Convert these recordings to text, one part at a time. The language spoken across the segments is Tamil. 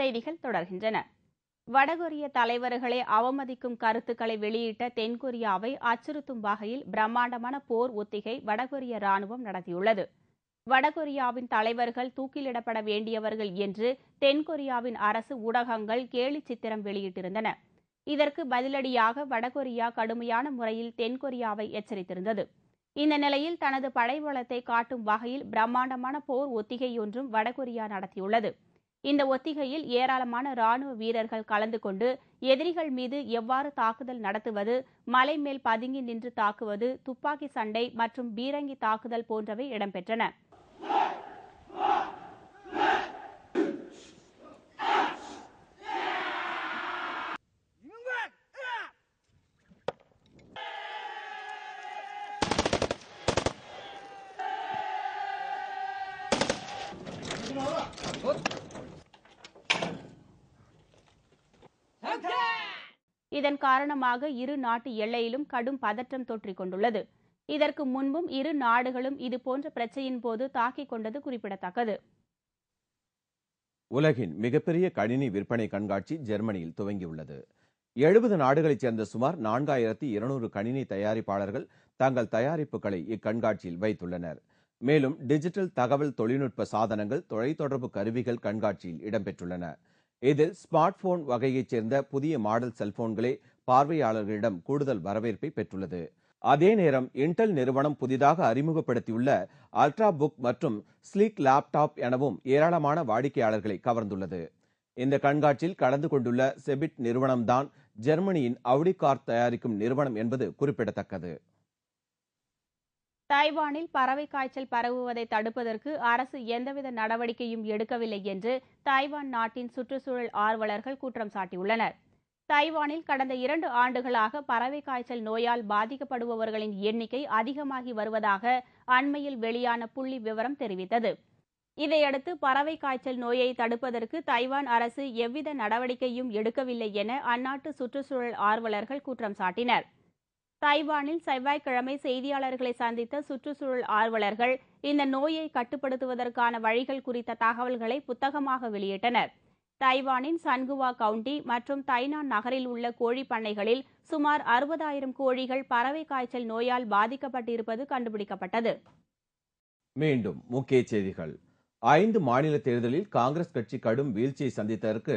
செய்திகள் தொடர்கின்றன. வடகொரிய தலைவர்களை அவமதிக்கும் கருத்துக்களை வெளியிட்ட தென்கொரியாவை அச்சுறுத்தும் வகையில் பிரம்மாண்டமான போர் ஒத்திகை வடகொரிய ராணுவம் நடத்தியுள்ளது. வடகொரியாவின் தலைவர்கள் தூக்கிலிடப்பட வேண்டியவர்கள் என்று தென்கொரியாவின் அரசு ஊடகங்கள் கேலி சித்திரம் வெளியிட்டிருந்தன. இதற்கு பதிலடியாக வடகொரியா கடுமையான முறையில் தென்கொரியாவை எச்சரித்திருந்தது. இந்த நிலையில் தனது படைபலத்தை காட்டும் வகையில் பிரம்மாண்டமான போர் ஒத்திகையொன்றும் வடகொரியா நடத்தியுள்ளது. இந்த ஒத்திகையில் ஏராளமான ராணுவ வீரர்கள் கலந்து கொண்டு எதிரிகள் மீது எவ்வாறு தாக்குதல் நடத்துவது, மலை மேல் பதுங்கி நின்று தாக்குவது, துப்பாக்கி சண்டை மற்றும் பீரங்கி தாக்குதல் போன்றவை இடம்பெற்றன. இதன் காரணமாக இரு நாட்டு எல்லையிலும் கடும் பதற்றம் தொற்றிக் கொண்டுள்ளது. இதற்கு முன்பும் இரு நாடுகளும் இதுபோன்ற பிரச்சனையின் போது தாக்கிக் கொண்டது குறிப்பிடத்தக்கது. உலகின் மிகப்பெரிய கணினி விற்பனை கண்காட்சி ஜெர்மனியில் துவங்கியுள்ளது. 70 நாடுகளைச் சேர்ந்த சுமார் 4200 கணினி தயாரிப்பாளர்கள் தங்கள் தயாரிப்புகளை இக்கண்காட்சியில் வைத்துள்ளனர். மேலும் டிஜிட்டல் தகவல் தொழில்நுட்ப சாதனங்கள், தொலைத்தொடர்பு கருவிகள் கண்காட்சியில் இடம்பெற்றுள்ளன. இதில் ஸ்மார்ட் போன் வகையைச் சேர்ந்த புதிய மாடல் செல்போன்களே பார்வையாளர்களிடம் கூடுதல் வரவேற்பை பெற்றுள்ளது. அதே நேரம் இன்டெல் நிறுவனம் புதிதாக அறிமுகப்படுத்தியுள்ள அல்ட்ரா புக் மற்றும் ஸ்லீக் லேப்டாப் எனவும் ஏராளமான வாடிக்கையாளர்களை கவர்ந்துள்ளது. இந்த கண்காட்சியில் கலந்து கொண்டுள்ள செபிட் நிறுவனம்தான் ஜெர்மனியின் அவுடி கார் தயாரிக்கும் நிறுவனம் என்பது குறிப்பிடத்தக்கது. தைவானில் பறவை காய்ச்சல் பரவுவதை தடுப்பதற்கு அரசு எந்தவித நடவடிக்கையும் எடுக்கவில்லை என்று தைவான் நாட்டின் சுற்றுச்சூழல் ஆர்வலர்கள் குற்றம் சாட்டியுள்ளனர். தைவானில் கடந்த 2 ஆண்டுகளாக பறவை காய்ச்சல் நோயால் பாதிக்கப்படுபவர்களின் எண்ணிக்கை அதிகமாகி வருவதாக அண்மையில் வெளியான புள்ளி விவரம் தெரிவித்தது. இதையடுத்து பறவை காய்ச்சல் நோயை தடுப்பதற்கு தைவான் அரசு எவ்வித நடவடிக்கையும் எடுக்கவில்லை என அந்நாட்டு சுற்றுச்சூழல் ஆர்வலர்கள் குற்றம் சாட்டினர். தைவானில் செவ்வாய்க்கிழமை செய்தியாளர்களை சந்தித்த சுற்றுச்சூழல் ஆர்வலர்கள் இந்த நோயை கட்டுப்படுத்துவதற்கான வழிகள் குறித்த தகவல்களை புத்தகமாக வெளியிட்டனர். தைவானின் சன்குவா கவுண்டி மற்றும் தைனான் நகரில் உள்ள கோழி பண்ணைகளில் சுமார் 60,000 கோழிகள் பறவை காய்ச்சல் நோயால் பாதிக்கப்பட்டிருப்பது கண்டுபிடிக்கப்பட்டது. மீண்டும் முக்கிய செய்திகள். 5 மாநில தேர்தலில் காங்கிரஸ் கட்சி கடும் வீழ்ச்சியை சந்தித்ததற்கு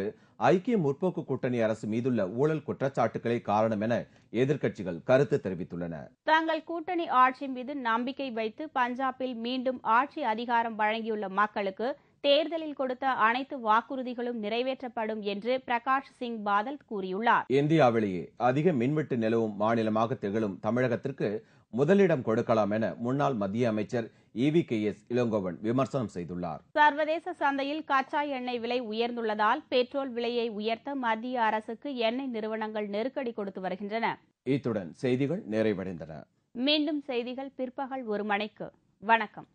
ஐக்கிய முற்போக்கு கூட்டணி அரசு மீதுள்ள ஊழல் குற்றச்சாட்டுகளே காரணம் என எதிர்க்கட்சிகள் கருத்து தெரிவித்துள்ளன. தங்கள் கூட்டணி ஆட்சி மீது நம்பிக்கை வைத்து பஞ்சாபில் மீண்டும் ஆட்சி அதிகாரம் வழங்கியுள்ள மக்களுக்கு தேர்தலில் கொடுத்த அனைத்து வாக்குறுதிகளும் நிறைவேற்றப்படும் என்று பிரகாஷ் சிங் பாதல் கூறியுள்ளார். இந்தியாவிலேயே அதிக மின்வெட்டு நிலவும் மாநிலமாக திகழும் தமிழகத்திற்கு முதலிடம் கொடுக்கலாம் என முன்னாள் மத்திய அமைச்சர் EVKS இளங்கோவன் விமர்சனம் செய்துள்ளார். சர்வதேச சந்தையில் கச்சா எண்ணெய் விலை உயர்ந்துள்ளதால் பெட்ரோல் விலையை உயர்த்த மத்திய அரசுக்கு எண்ணெய் நிறுவனங்கள் நெருக்கடி கொடுத்து வருகின்றன. இத்துடன் செய்திகள் நிறைவடைந்தன. மீண்டும் செய்திகள் பிற்பகல் 1 மணிக்கு. வணக்கம்.